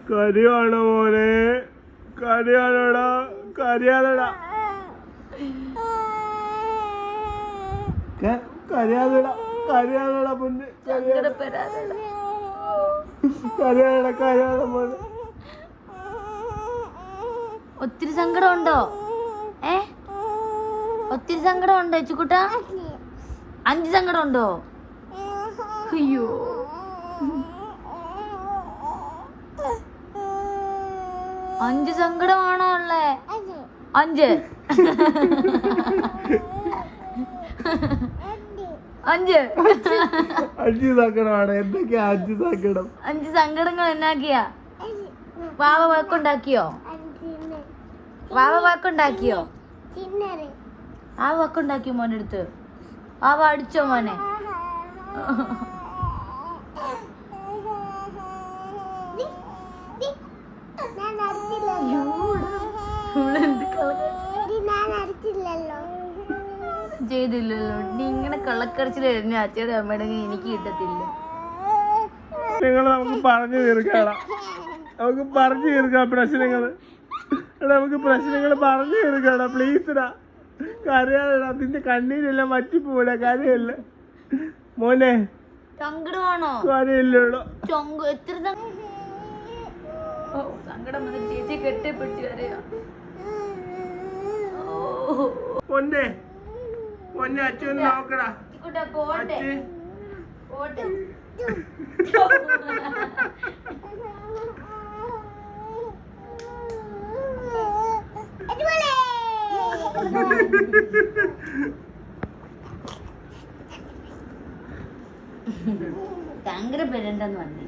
കരയാണോ മോനെ? കരയാണോടാ? കരയാതെടാ, കരയാതെടാ, കരയാതെടാ പൊന്ന്, കരയാതെടാ, കരയാതെ മോനെ. ഒത്തിരി സങ്കടമുണ്ടോ? ഒത്തിരി സങ്കടമുണ്ടോ ചുക്കുട്ട? 5 സങ്കടമുണ്ടോ? അയ്യോ, അഞ്ച് സങ്കടമാണോ ഉള്ളേ? 5 സങ്കടമാണ്. എന്തൊക്കെയാ 5 സങ്കടം? 5 സങ്കടങ്ങൾ എന്നാക്കിയാ? വാവ വഴക്കുണ്ടാക്കിയോ? വാവ വഴക്കുണ്ടാക്കിയോ? ആ വഴക്കുണ്ടാക്കിയോ മോനെ അടുത്ത്? വാവ അടിച്ചോ മോനെ? ചെയ്തില്ലല്ലോ. നീ ഇങ്ങനെ കള്ളക്കരച്ചിൽ എറിഞ്ഞ അച്ഛയുടെ അമ്മയുടെ എനിക്ക് കിട്ടത്തില്ല. നമുക്ക് പറഞ്ഞു തീർക്കണം, നമുക്ക് പറഞ്ഞു തീർക്കാം പ്രശ്നങ്ങള്. നമുക്ക് പ്രശ്നങ്ങൾ പറഞ്ഞു തീർക്കണം. പ്ലീസ്ടാ, കരയാടാ. നിന്റെ കണ്ണീരെല്ലാം മറ്റിപ്പോടാ. കരയല്ല മോനെ. സങ്കടമാണോ? കരയില്ലല്ലോ. എത്ര സങ്കടം വന്നിട്ട് ചേച്ചി കെട്ടിപ്പിടിച്ച് കരയാ. പൊന്നെ പൊന്നെ, അച്ഛൻ നോക്കടാ. പോട്ടെ പോട്ടെ. സങ്കടപ്പെടണ്ടെന്ന് പറഞ്ഞു.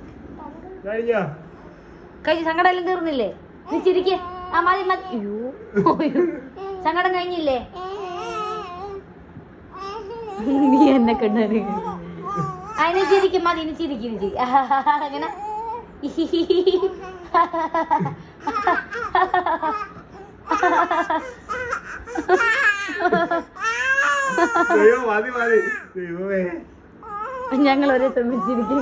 കഴിഞ്ഞ സങ്കടം എല്ലാം തീർന്നില്ലേ? നീ ചിരിക്കേ. ആ മതി മതി. അയ്യോ, സങ്കടം കഴിഞ്ഞില്ലേ? നീ എന്നെ കണ്ടു. അതിന് ചിരിക്കും. മതി, ഇനി ചിരിക്കും. അങ്ങനെ ഞങ്ങൾ ഒരേ സമയം ചിരിക്കും.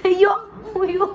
അയ്യോ അയ്യോ.